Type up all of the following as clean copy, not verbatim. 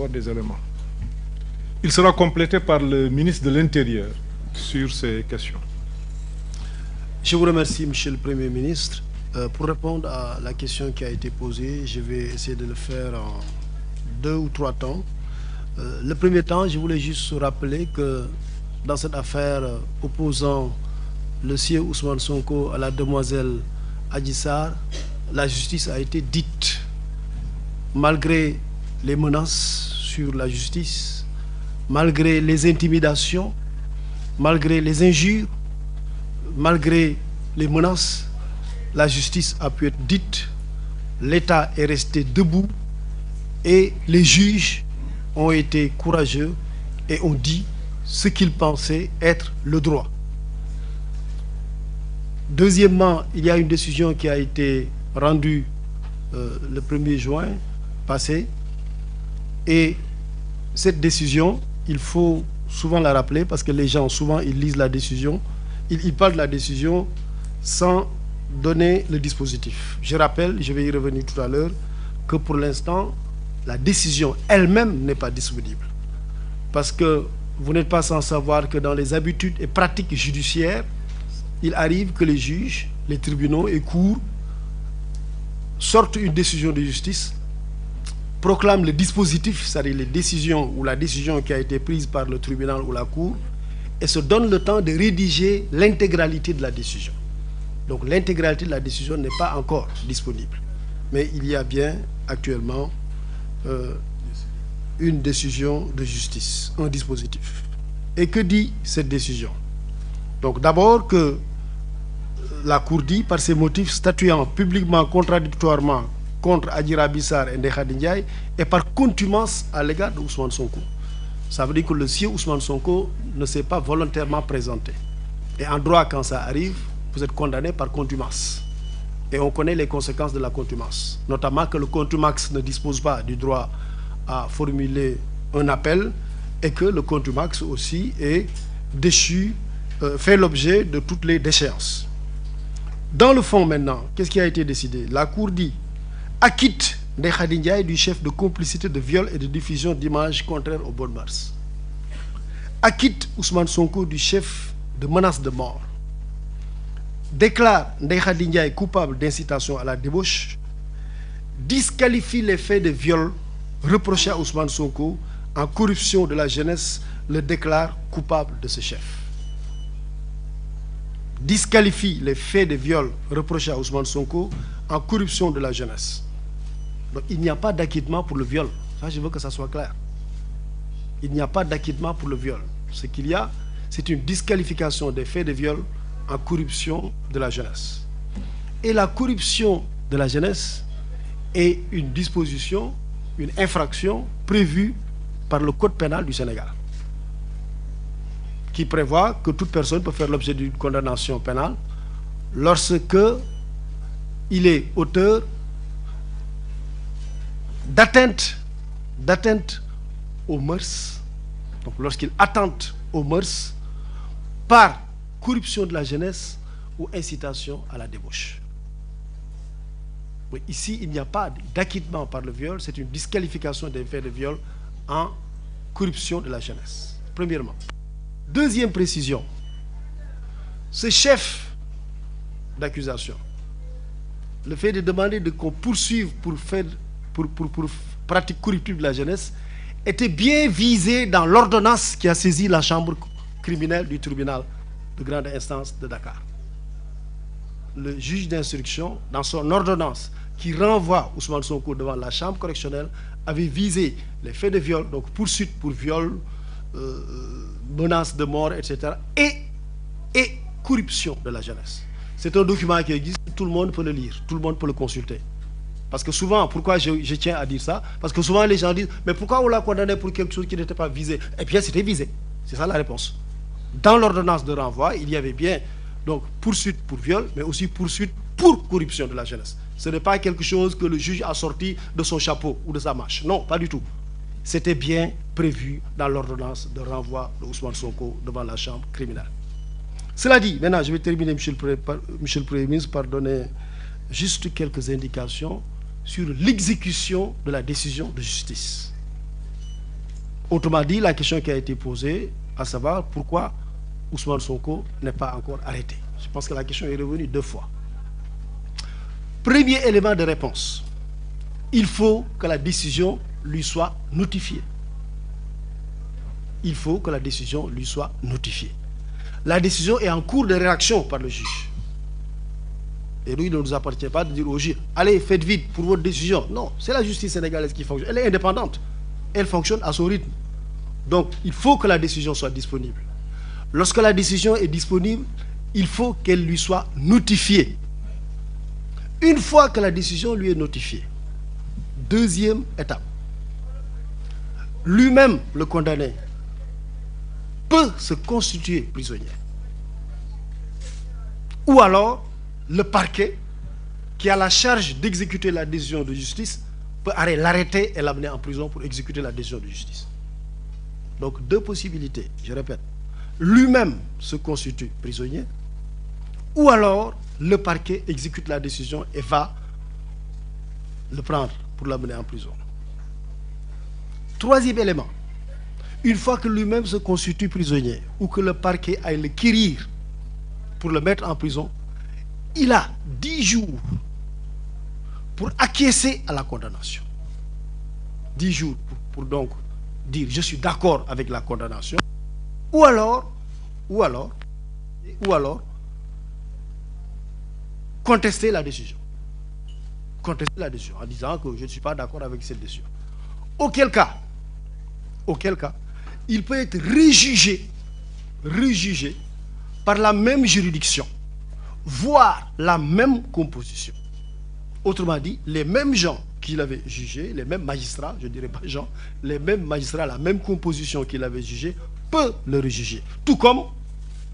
avoir des éléments. Il sera complété par le ministre de l'Intérieur sur ces questions. Je vous remercie, Monsieur le Premier ministre. Pour répondre à la question qui a été posée, je vais essayer de le faire en 2 ou 3 temps. Le premier temps, je voulais juste rappeler que dans cette affaire opposant le sieur Ousmane Sonko à la demoiselle Adji Sarr, la justice a été dite. Malgré les menaces sur la justice, malgré les intimidations, malgré les injures, malgré les menaces, la justice a pu être dite, l'État est resté debout et les juges ont été courageux et ont dit ce qu'ils pensaient être le droit. Deuxièmement, il y a une décision qui a été rendue le 1er juin passé et cette décision, il faut souvent la rappeler parce que les gens souvent ils lisent la décision, ils parlent de la décision sans donner le dispositif. Je rappelle, je vais y revenir tout à l'heure, que pour l'instant, la décision elle-même n'est pas disponible. Parce que vous n'êtes pas sans savoir que dans les habitudes et pratiques judiciaires, il arrive que les juges, les tribunaux et cours sortent une décision de justice, proclament le dispositif, c'est-à-dire les décisions ou la décision qui a été prise par le tribunal ou la cour, et se donnent le temps de rédiger l'intégralité de la décision. Donc l'intégralité de la décision n'est pas encore disponible. Mais il y a bien actuellement une décision de justice, un dispositif. Et que dit cette décision? Donc d'abord que la Cour dit, par ses motifs statuant publiquement contradictoirement contre Adji Raby Sarr et Ndeye Khady Ndiaye et par contumace à l'égard de Ousmane Sonko. Ça veut dire que le sieur Ousmane Sonko ne s'est pas volontairement présenté. Et en droit, quand ça arrive, vous êtes condamné par contumace. Et on connaît les conséquences de la contumace. Notamment que le contumax ne dispose pas du droit à formuler un appel et que le contumax aussi est déchu, fait l'objet de toutes les déchéances. Dans le fond maintenant, qu'est-ce qui a été décidé? La Cour dit acquitte Ndeye Khady Ndiaye du chef de complicité de viol et de diffusion d'images contraires aux bonnes mœurs. Acquitte Ousmane Sonko du chef de menace de mort. Déclare Ndeye Khady Ndiaye coupable d'incitation à la débauche. Disqualifie les faits de viol reprochés à Ousmane Sonko en corruption de la jeunesse, le déclare coupable de ce chef. Disqualifie les faits de viol reprochés à Ousmane Sonko en corruption de la jeunesse. Donc il n'y a pas d'acquittement pour le viol. Ça, je veux que ça soit clair. Il n'y a pas d'acquittement pour le viol. Ce qu'il y a, c'est une disqualification des faits de viol en corruption de la jeunesse. Et la corruption de la jeunesse est une disposition, une infraction prévue par le Code pénal du Sénégal, qui prévoit que toute personne peut faire l'objet d'une condamnation pénale lorsque il est auteur d'atteinte aux mœurs, donc lorsqu'il attente aux mœurs par corruption de la jeunesse ou incitation à la débauche. Oui, ici, il n'y a pas d'acquittement par le viol, c'est une disqualification des faits de viol en corruption de la jeunesse, premièrement. Deuxième précision, ce chef d'accusation, le fait de demander qu'on poursuive pour pratique corruptive de la jeunesse, était bien visé dans l'ordonnance qui a saisi la chambre criminelle du tribunal de grande instance de Dakar. Le juge d'instruction, dans son ordonnance qui renvoie Ousmane Sonko devant la chambre correctionnelle, avait visé les faits de viol, donc poursuite pour viol, menace de mort, etc. et corruption de la jeunesse. C'est un document qui existe, tout le monde peut le lire, tout le monde peut le consulter. Parce que souvent, pourquoi je tiens à dire ça? Parce que souvent les gens disent, mais pourquoi on l'a condamné pour quelque chose qui n'était pas visé? Eh bien, c'était visé. C'est ça la réponse. Dans l'ordonnance de renvoi, il y avait bien donc poursuite pour viol, mais aussi poursuite pour corruption de la jeunesse. Ce n'est pas quelque chose que le juge a sorti de son chapeau ou de sa manche. Non, pas du tout. C'était bien prévu dans l'ordonnance de renvoi de Ousmane Sonko devant la chambre criminelle. Cela dit, maintenant je vais terminer, Monsieur le Premier ministre, par donner juste quelques indications sur l'exécution de la décision de justice. Autrement dit, la question qui a été posée, à savoir pourquoi Ousmane Sonko n'est pas encore arrêté. Je pense que la question est revenue 2 fois. Premier élément de réponse, il faut que la décision lui soit notifiée. Il faut que la décision lui soit notifiée. La décision est en cours de réaction par le juge. Et lui, il ne nous appartient pas de dire au juge, allez, faites vite pour votre décision. Non, c'est la justice sénégalaise qui fonctionne. Elle est indépendante. Elle fonctionne à son rythme. Donc, il faut que la décision soit disponible. Lorsque la décision est disponible, il faut qu'elle lui soit notifiée. Une fois que la décision lui est notifiée, deuxième étape, lui-même, le condamné, peut se constituer prisonnier. Ou alors, le parquet, qui a la charge d'exécuter la décision de justice, peut l'arrêter et l'amener en prison pour exécuter la décision de justice. Donc, 2 possibilités, je répète. Lui-même se constitue prisonnier, ou alors le parquet exécute la décision et va le prendre pour l'amener en prison. Troisième élément, une fois que lui-même se constitue prisonnier ou que le parquet aille le quérir pour le mettre en prison, il a 10 jours pour acquiescer à la condamnation. 10 jours pour donc dire je suis d'accord avec la condamnation, ou alors contester la décision. Contester la décision en disant que je ne suis pas d'accord avec cette décision. Auquel cas, il peut être rejugé par la même juridiction, voire la même composition. Autrement dit, les mêmes gens qui l'avaient jugé, les mêmes magistrats, je ne dirais pas gens, les mêmes magistrats, la même composition qui l'avaient jugé, peut le rejuger. Tout comme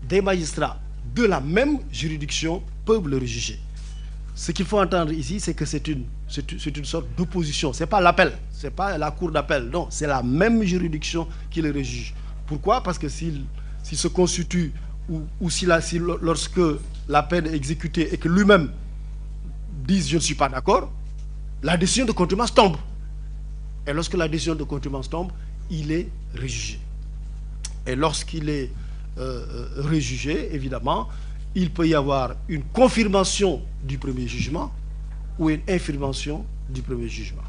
des magistrats de la même juridiction peuvent le rejuger. Ce qu'il faut entendre ici, c'est que c'est une sorte d'opposition. Ce n'est pas l'appel, ce n'est pas la cour d'appel, non, c'est la même juridiction qui le rejuge. Pourquoi? Parce que s'il se constitue ou lorsque la peine est exécutée et que lui-même dise je ne suis pas d'accord, la décision de contumace tombe. Et lorsque la décision de contumace tombe, il est rejugé. Et lorsqu'il est rejugé, évidemment, il peut y avoir une confirmation du premier jugement ou une infirmation du premier jugement.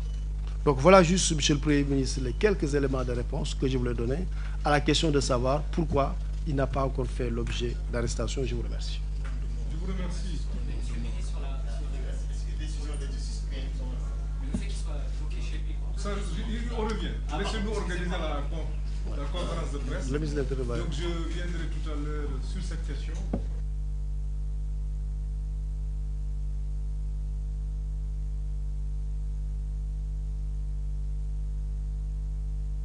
Donc voilà juste, Monsieur le Premier ministre, les quelques éléments de réponse que je voulais donner à la question de savoir pourquoi il n'a pas encore fait l'objet d'arrestation. Je vous remercie. Je vous remercie. Ça, on revient. Laissez-nous organiser la conférence de presse. Donc je viendrai tout à l'heure sur cette question.